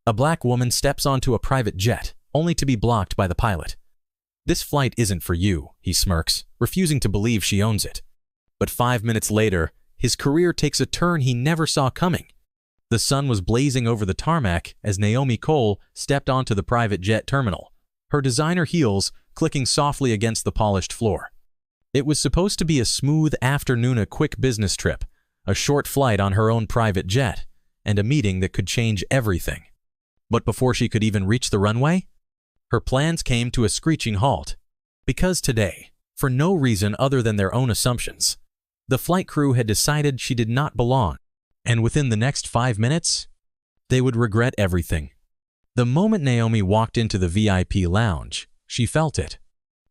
A black woman steps onto a private jet, only to be blocked by the pilot. "This flight isn't for you," he smirks, refusing to believe she owns it. But 5 minutes later, his career takes a turn he never saw coming. The sun was blazing over the tarmac as Naomi Cole stepped onto the private jet terminal, her designer heels clicking softly against the polished floor. It was supposed to be a smooth afternoon, a quick business trip, a short flight on her own private jet, and a meeting that could change everything. But before she could even reach the runway, her plans came to a screeching halt. Because today, for no reason other than their own assumptions, the flight crew had decided she did not belong, and within the next 5 minutes, they would regret everything. The moment Naomi walked into the VIP lounge, she felt it.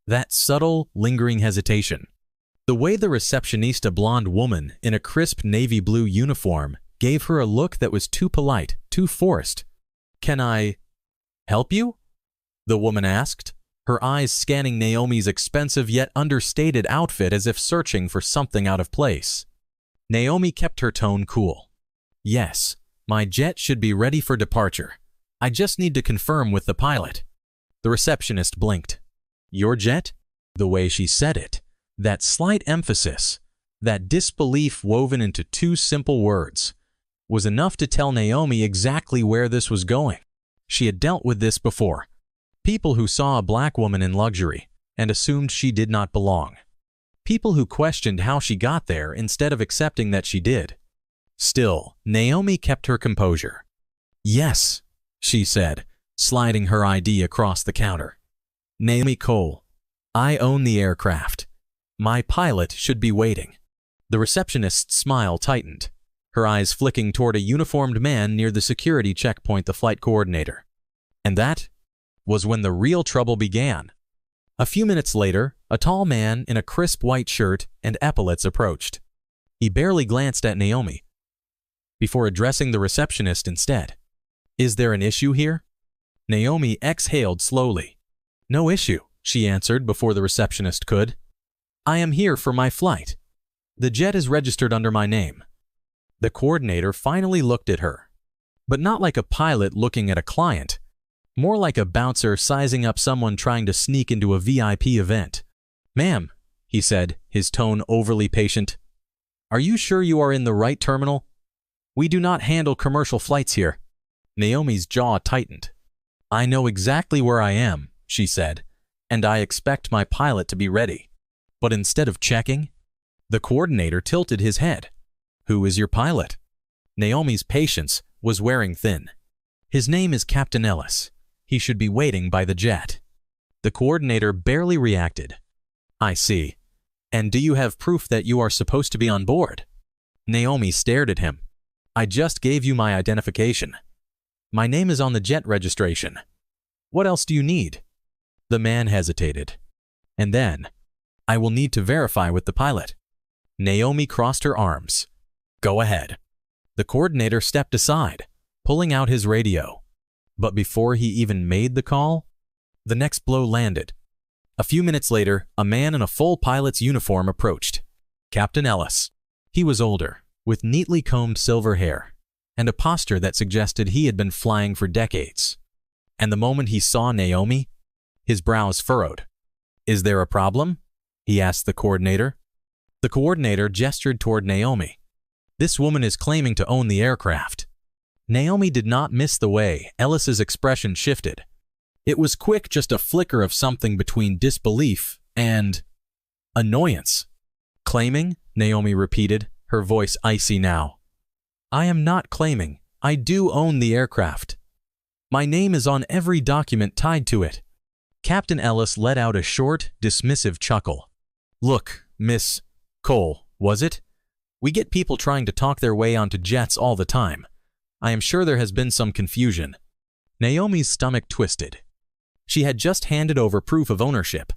That subtle, lingering hesitation. The way the receptionist, a blonde woman in a crisp navy blue uniform, gave her a look that was too polite, too forced. "Can I help you?" the woman asked, her eyes scanning Naomi's expensive yet understated outfit as if searching for something out of place. Naomi kept her tone cool. "Yes, my jet should be ready for departure. I just need to confirm with the pilot." The receptionist blinked. "Your jet?" The way she said it, that slight emphasis, that disbelief woven into 2 simple words, was enough to tell Naomi exactly where this was going. She had dealt with this before. People who saw a black woman in luxury and assumed she did not belong. People who questioned how she got there instead of accepting that she did. Still, Naomi kept her composure. "Yes," she said, sliding her ID across the counter. "Naomi Cole, I own the aircraft. My pilot should be waiting." The receptionist's smile tightened, her eyes flicking toward a uniformed man near the security checkpoint, the flight coordinator. And that was when the real trouble began. A few minutes later, a tall man in a crisp white shirt and epaulets approached. He barely glanced at Naomi, before addressing the receptionist instead. "Is there an issue here?" Naomi exhaled slowly. "No issue," she answered before the receptionist could. "I am here for my flight. The jet is registered under my name." The coordinator finally looked at her, but not like a pilot looking at a client, more like a bouncer sizing up someone trying to sneak into a VIP event. "Ma'am," he said, his tone overly patient, "are you sure you are in the right terminal? We do not handle commercial flights here." Naomi's jaw tightened. "I know exactly where I am," she said, "and I expect my pilot to be ready." But instead of checking, the coordinator tilted his head. "Who is your pilot?" Naomi's patience was wearing thin. "His name is Captain Ellis. He should be waiting by the jet." The coordinator barely reacted. "I see. And do you have proof that you are supposed to be on board?" Naomi stared at him. "I just gave you my identification. My name is on the jet registration. What else do you need?" The man hesitated. "And then, I will need to verify with the pilot." Naomi crossed her arms. "Go ahead." The coordinator stepped aside, pulling out his radio. But before he even made the call, the next blow landed. A few minutes later, a man in a full pilot's uniform approached. Captain Ellis. He was older, with neatly combed silver hair, and a posture that suggested he had been flying for decades. And the moment he saw Naomi, his brows furrowed. "Is there a problem?" he asked the coordinator. The coordinator gestured toward Naomi. "This woman is claiming to own the aircraft." Naomi did not miss the way Ellis's expression shifted. It was quick, just a flicker of something between disbelief and annoyance. "Claiming?" Naomi repeated, her voice icy now. "I am not claiming. I do own the aircraft. My name is on every document tied to it." Captain Ellis let out a short, dismissive chuckle. "Look, Miss Cole, was it? We get people trying to talk their way onto jets all the time. I am sure there has been some confusion." Naomi's stomach twisted. She had just handed over proof of ownership,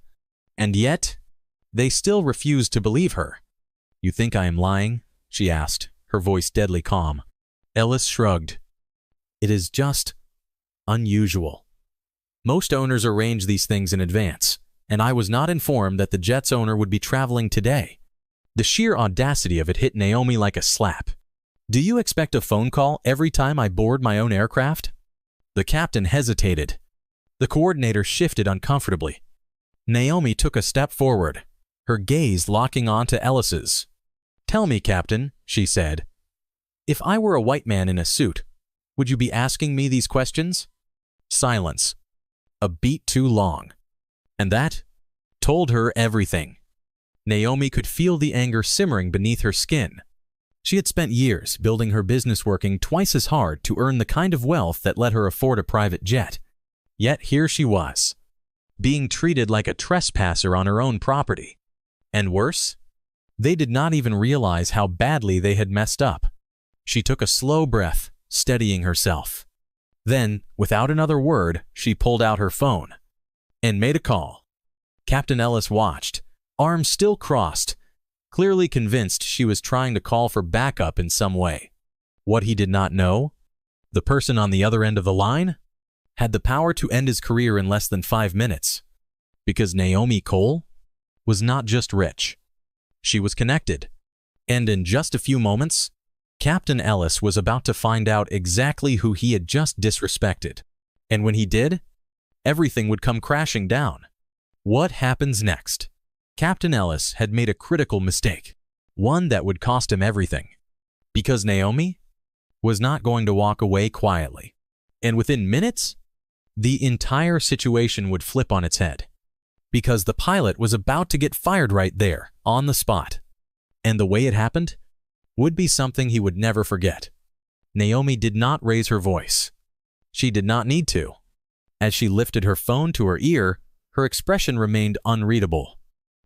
and yet they still refused to believe her. "You think I am lying?" she asked, her voice deadly calm. Ellis shrugged. "It is just unusual. Most owners arrange these things in advance, and I was not informed that the jet's owner would be traveling today." The sheer audacity of it hit Naomi like a slap. "Do you expect a phone call every time I board my own aircraft?" The captain hesitated. The coordinator shifted uncomfortably. Naomi took a step forward, her gaze locking onto Ellis's. "Tell me, Captain," she said, "if I were a white man in a suit, would you be asking me these questions?" Silence. A beat too long. And that told her everything. Naomi could feel the anger simmering beneath her skin. She had spent years building her business, working twice as hard to earn the kind of wealth that let her afford a private jet. Yet here she was, being treated like a trespasser on her own property. And worse, they did not even realize how badly they had messed up. She took a slow breath, steadying herself. Then, without another word, she pulled out her phone and made a call. Captain Ellis watched, arms still crossed, clearly convinced she was trying to call for backup in some way. What he did not know, the person on the other end of the line had the power to end his career in less than 5 minutes. Because Naomi Cole was not just rich. She was connected. And in just a few moments, Captain Ellis was about to find out exactly who he had just disrespected. And when he did, everything would come crashing down. What happens next? Captain Ellis had made a critical mistake, one that would cost him everything. Because Naomi was not going to walk away quietly. And within minutes, the entire situation would flip on its head. Because the pilot was about to get fired right there, on the spot. And the way it happened would be something he would never forget. Naomi did not raise her voice. She did not need to. As she lifted her phone to her ear, her expression remained unreadable.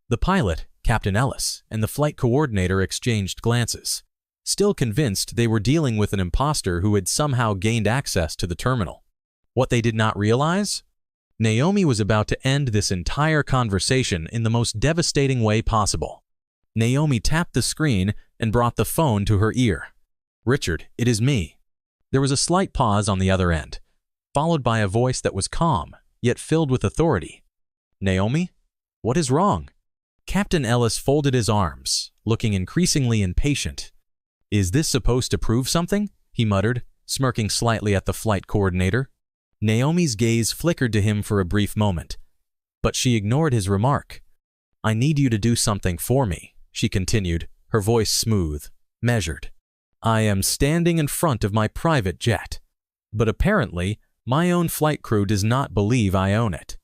The pilot, Captain Ellis, and the flight coordinator exchanged glances, still convinced they were dealing with an imposter who had somehow gained access to the terminal. What they did not realize? Naomi was about to end this entire conversation in the most devastating way possible. Naomi tapped the screen and brought the phone to her ear. "Richard, it is me." There was a slight pause on the other end, followed by a voice that was calm, yet filled with authority. "Naomi, what is wrong?" Captain Ellis folded his arms, looking increasingly impatient. "Is this supposed to prove something?" he muttered, smirking slightly at the flight coordinator. Naomi's gaze flickered to him for a brief moment, but she ignored his remark. "I need you to do something for me," she continued, her voice smooth, measured. "I am standing in front of my private jet, but apparently my own flight crew does not believe I own it.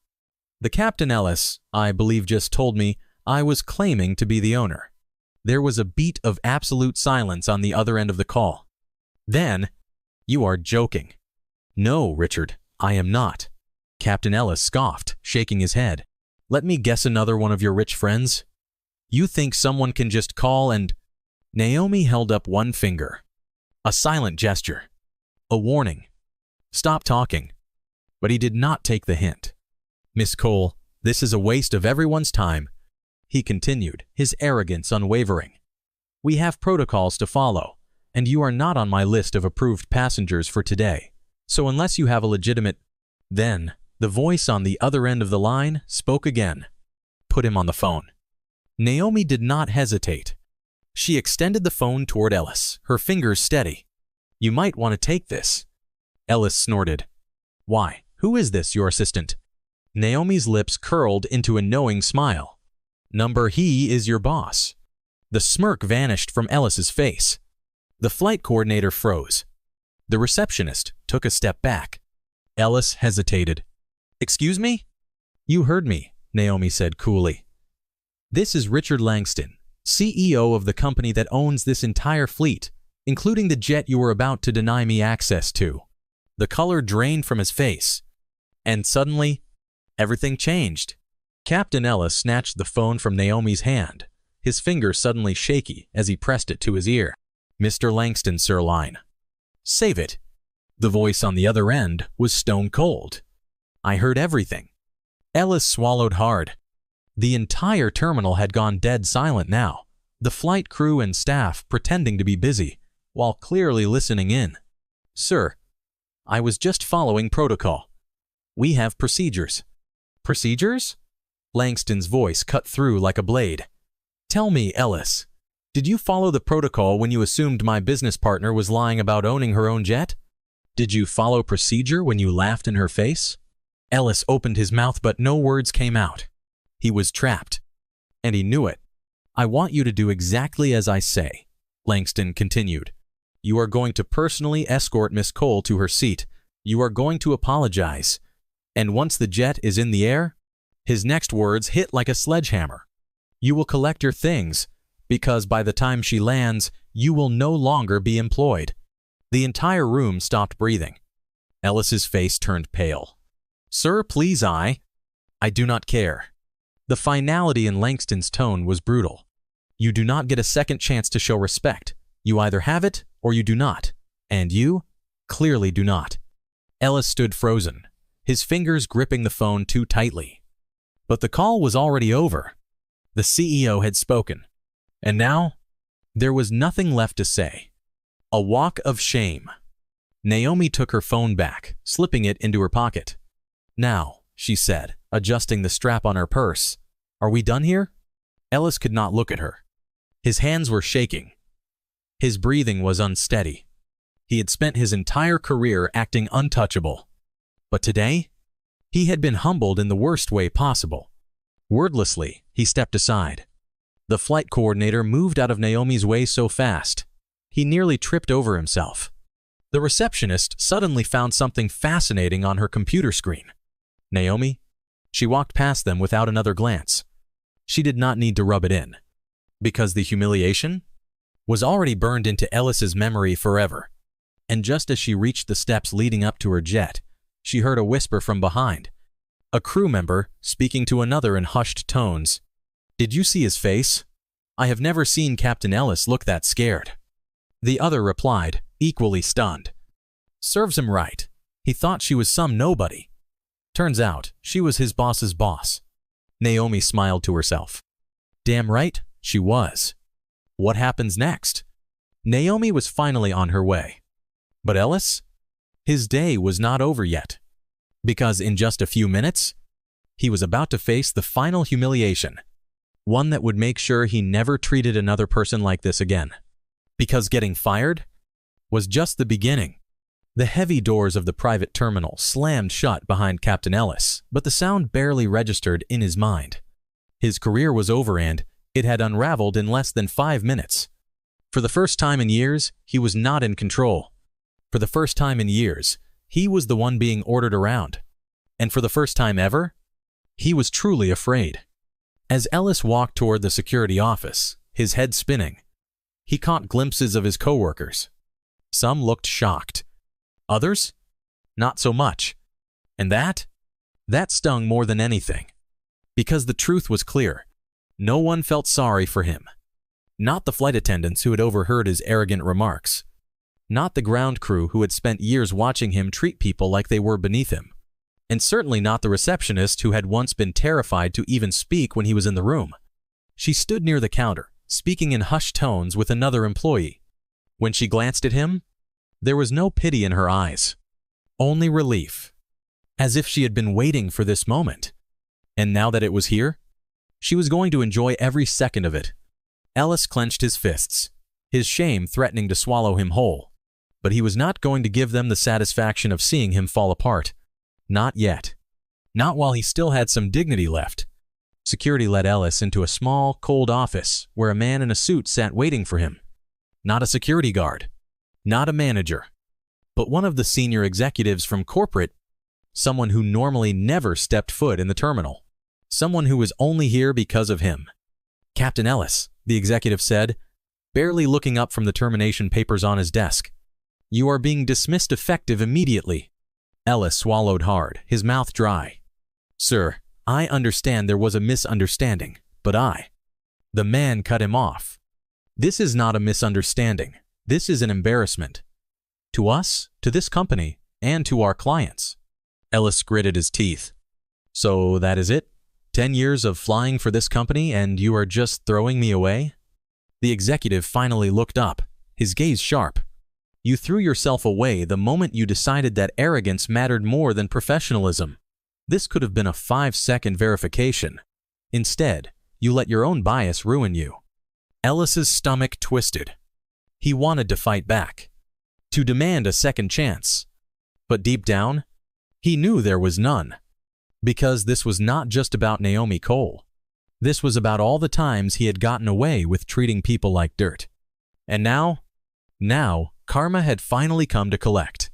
The Captain Ellis, I believe, just told me I was claiming to be the owner." There was a beat of absolute silence on the other end of the call. Then, "You are joking." "No, Richard, I am not." Captain Ellis scoffed, shaking his head. "Let me guess another one of your rich friends? You think someone can just call and—" Naomi held up one finger. A silent gesture. A warning. "Stop talking." But he did not take the hint. "Miss Cole, this is a waste of everyone's time," he continued, his arrogance unwavering. "We have protocols to follow, and you are not on my list of approved passengers for today. So unless you have a legitimate—" Then, the voice on the other end of the line spoke again. "Put him on the phone." Naomi did not hesitate. She extended the phone toward Ellis, her fingers steady. "You might want to take this." Ellis snorted. "Why, who is this, your assistant?" Naomi's lips curled into a knowing smile. "Number he is your boss." The smirk vanished from Ellis's face. The flight coordinator froze. The receptionist took a step back. Ellis hesitated. "Excuse me?" "You heard me," Naomi said coolly. "This is Richard Langston, CEO of the company that owns this entire fleet, including the jet you were about to deny me access to." The color drained from his face. And suddenly, everything changed. Captain Ellis snatched the phone from Naomi's hand, his finger suddenly shaky as he pressed it to his ear. "Mr. Langston, Sirline." "Save it." The voice on the other end was stone cold. "I heard everything." Ellis swallowed hard. The entire terminal had gone dead silent now, the flight crew and staff pretending to be busy, while clearly listening in. "Sir, I was just following protocol. We have procedures." "Procedures?" Langston's voice cut through like a blade. "Tell me, Ellis, did you follow the protocol when you assumed my business partner was lying about owning her own jet?" Did you follow procedure when you laughed in her face? Ellis opened his mouth, but no words came out. He was trapped, and he knew it. I want you to do exactly as I say, Langston continued. You are going to personally escort Miss Cole to her seat. You are going to apologize. And once the jet is in the air, his next words hit like a sledgehammer. You will collect your things, because by the time she lands, you will no longer be employed. The entire room stopped breathing. Ellis's face turned pale. Sir, please, I do not care. The finality in Langston's tone was brutal. You do not get a second chance to show respect. You either have it or you do not. And you clearly do not. Ellis stood frozen, his fingers gripping the phone too tightly. But the call was already over. The CEO had spoken. And now, there was nothing left to say. A walk of shame. Naomi took her phone back, slipping it into her pocket. Now, she said, adjusting the strap on her purse. Are we done here? Ellis could not look at her. His hands were shaking. His breathing was unsteady. He had spent his entire career acting untouchable. But today, he had been humbled in the worst way possible. Wordlessly, he stepped aside. The flight coordinator moved out of Naomi's way so fast, he nearly tripped over himself. The receptionist suddenly found something fascinating on her computer screen. Naomi? She walked past them without another glance. She did not need to rub it in, because the humiliation was already burned into Ellis's memory forever. And just as she reached the steps leading up to her jet, she heard a whisper from behind. A crew member speaking to another in hushed tones. Did you see his face? I have never seen Captain Ellis look that scared. The other replied, equally stunned. Serves him right. He thought she was some nobody. Turns out, she was his boss's boss. Naomi smiled to herself. Damn right, she was. What happens next? Naomi was finally on her way. But Ellis? His day was not over yet. Because in just a few minutes, he was about to face the final humiliation. One that would make sure he never treated another person like this again. Because getting fired was just the beginning. The heavy doors of the private terminal slammed shut behind Captain Ellis, but the sound barely registered in his mind. His career was over and it had unraveled in less than 5 minutes. For the first time in years, he was not in control. For the first time in years, he was the one being ordered around. And for the first time ever, he was truly afraid. As Ellis walked toward the security office, his head spinning, he caught glimpses of his coworkers. Some looked shocked. Others? Not so much. And that stung more than anything. Because the truth was clear. No one felt sorry for him. Not the flight attendants who had overheard his arrogant remarks. Not the ground crew who had spent years watching him treat people like they were beneath him. And certainly not the receptionist who had once been terrified to even speak when he was in the room. She stood near the counter, speaking in hushed tones with another employee. When she glanced at him, there was no pity in her eyes. Only relief. As if she had been waiting for this moment. And now that it was here, she was going to enjoy every second of it. Ellis clenched his fists, his shame threatening to swallow him whole. But he was not going to give them the satisfaction of seeing him fall apart. Not yet. Not while he still had some dignity left. Security led Ellis into a small, cold office where a man in a suit sat waiting for him. Not a security guard. Not a manager. But one of the senior executives from corporate. Someone who normally never stepped foot in the terminal. Someone who was only here because of him. Captain Ellis, the executive said, barely looking up from the termination papers on his desk. You are being dismissed effective immediately. Ellis swallowed hard, his mouth dry. Sir, I understand there was a misunderstanding, but The man cut him off. This is not a misunderstanding. This is an embarrassment. To us, to this company, and to our clients. Ellis gritted his teeth. So that is it? 10 years of flying for this company and you are just throwing me away? The executive finally looked up, his gaze sharp. You threw yourself away the moment you decided that arrogance mattered more than professionalism. This could have been a 5-second verification. Instead, you let your own bias ruin you. Ellis's stomach twisted. He wanted to fight back. To demand a second chance. But deep down, he knew there was none. Because this was not just about Naomi Cole. This was about all the times he had gotten away with treating people like dirt. And now, karma had finally come to collect.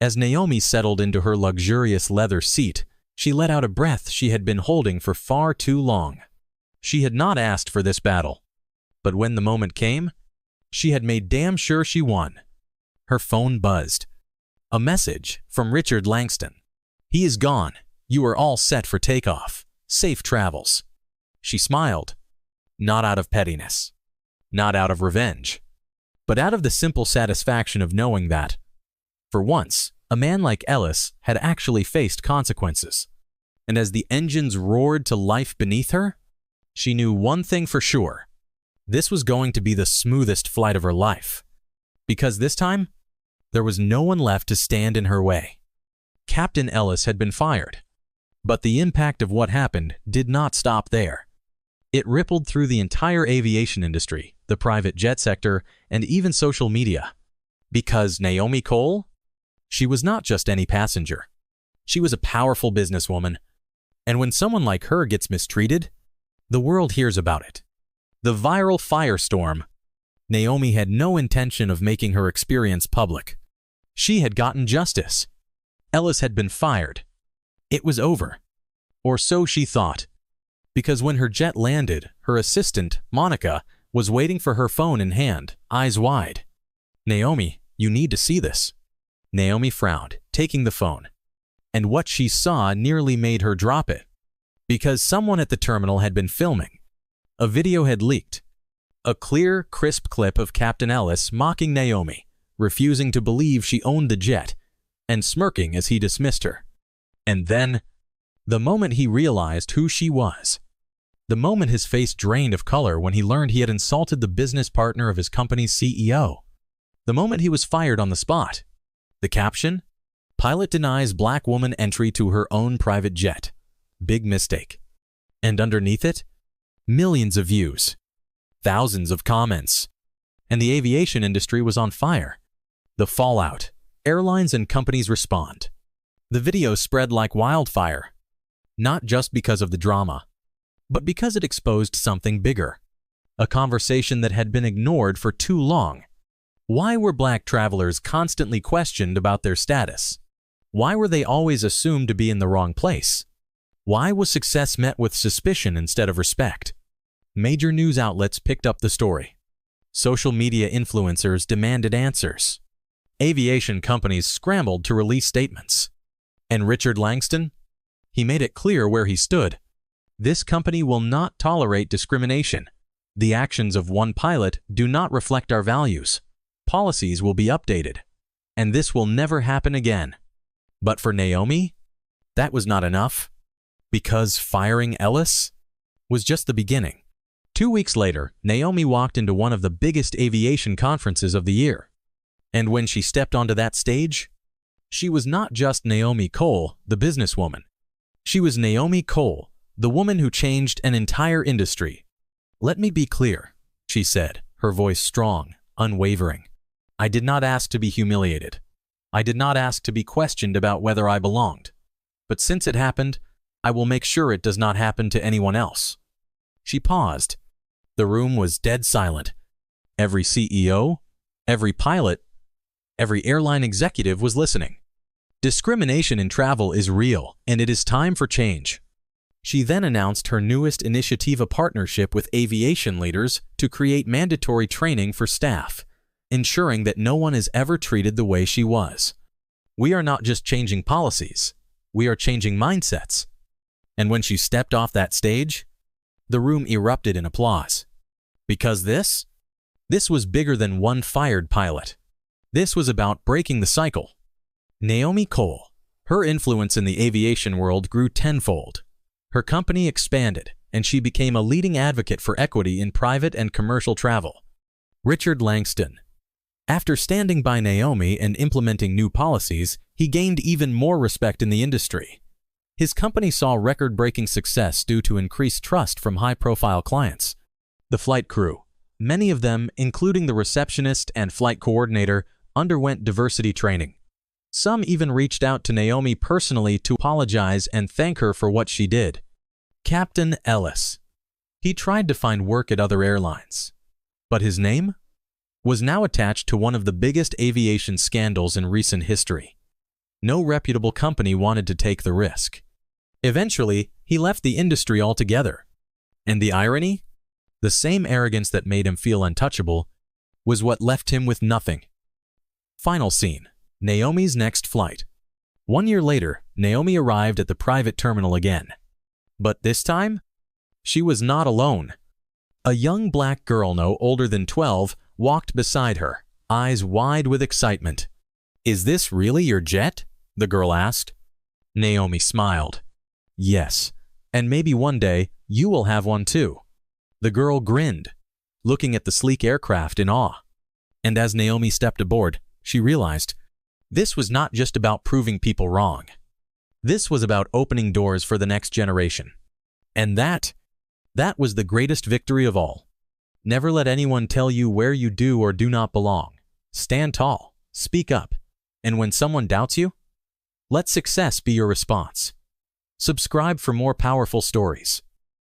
As Naomi settled into her luxurious leather seat, she let out a breath she had been holding for far too long. She had not asked for this battle. But when the moment came, she had made damn sure she won. Her phone buzzed. A message from Richard Langston. He is gone. You are all set for takeoff. Safe travels. She smiled. Not out of pettiness. Not out of revenge. But out of the simple satisfaction of knowing that, for once, a man like Ellis had actually faced consequences. And as the engines roared to life beneath her, she knew one thing for sure. This was going to be the smoothest flight of her life. Because this time, there was no one left to stand in her way. Captain Ellis had been fired. But the impact of what happened did not stop there. It rippled through the entire aviation industry, the private jet sector, and even social media. Because Naomi Cole? She was not just any passenger. She was a powerful businesswoman. And when someone like her gets mistreated, the world hears about it. The viral firestorm. Naomi had no intention of making her experience public. She had gotten justice. Ellis had been fired. It was over. Or so she thought. Because when her jet landed, her assistant, Monica, was waiting for her phone in hand, eyes wide. Naomi, you need to see this. Naomi frowned, taking the phone. And what she saw nearly made her drop it. Because someone at the terminal had been filming. A video had leaked. A clear, crisp clip of Captain Ellis mocking Naomi, refusing to believe she owned the jet, and smirking as he dismissed her. And then, the moment he realized who she was, the moment his face drained of color when he learned he had insulted the business partner of his company's CEO, the moment he was fired on the spot. The caption? Pilot denies black woman entry to her own private jet. Big mistake. And underneath it, millions of views, thousands of comments. And the aviation industry was on fire. The fallout. Airlines and companies respond. The video spread like wildfire. Not just because of the drama, but because it exposed something bigger. A conversation that had been ignored for too long. Why were black travelers constantly questioned about their status? Why were they always assumed to be in the wrong place? Why was success met with suspicion instead of respect? Major news outlets picked up the story. Social media influencers demanded answers. Aviation companies scrambled to release statements. And Richard Langston? He made it clear where he stood. This company will not tolerate discrimination. The actions of one pilot do not reflect our values. Policies will be updated. And this will never happen again. But for Naomi, that was not enough. Because firing Ellis was just the beginning. 2 weeks later, Naomi walked into one of the biggest aviation conferences of the year. And when she stepped onto that stage, she was not just Naomi Cole, the businesswoman. She was Naomi Cole, the woman who changed an entire industry. Let me be clear, she said, her voice strong, unwavering. I did not ask to be humiliated. I did not ask to be questioned about whether I belonged. But since it happened, I will make sure it does not happen to anyone else. She paused. The room was dead silent. Every CEO, every pilot, every airline executive was listening. Discrimination in travel is real, and it is time for change. She then announced her newest initiative, a partnership with aviation leaders to create mandatory training for staff, ensuring that no one is ever treated the way she was. We are not just changing policies, we are changing mindsets. And when she stepped off that stage, the room erupted in applause. Because this was bigger than one fired pilot. This was about breaking the cycle. Naomi Cole, her influence in the aviation world grew tenfold. Her company expanded, and she became a leading advocate for equity in private and commercial travel. Richard Langston. After standing by Naomi and implementing new policies, he gained even more respect in the industry. His company saw record-breaking success due to increased trust from high-profile clients. The flight crew, many of them, including the receptionist and flight coordinator, underwent diversity training. Some even reached out to Naomi personally to apologize and thank her for what she did. Captain Ellis. He tried to find work at other airlines, but his name was now attached to one of the biggest aviation scandals in recent history. No reputable company wanted to take the risk. Eventually, he left the industry altogether. And the irony? The same arrogance that made him feel untouchable was what left him with nothing. Final scene. Naomi's next flight. 1 year later, Naomi arrived at the private terminal again. But this time, she was not alone. A young black girl no older than 12 walked beside her, eyes wide with excitement. "Is this really your jet?" the girl asked. Naomi smiled. "Yes, and maybe one day you will have one too." The girl grinned, looking at the sleek aircraft in awe. And as Naomi stepped aboard, she realized this was not just about proving people wrong. This was about opening doors for the next generation. And that was the greatest victory of all. Never let anyone tell you where you do or do not belong. Stand tall, speak up, and when someone doubts you, let success be your response. Subscribe for more powerful stories.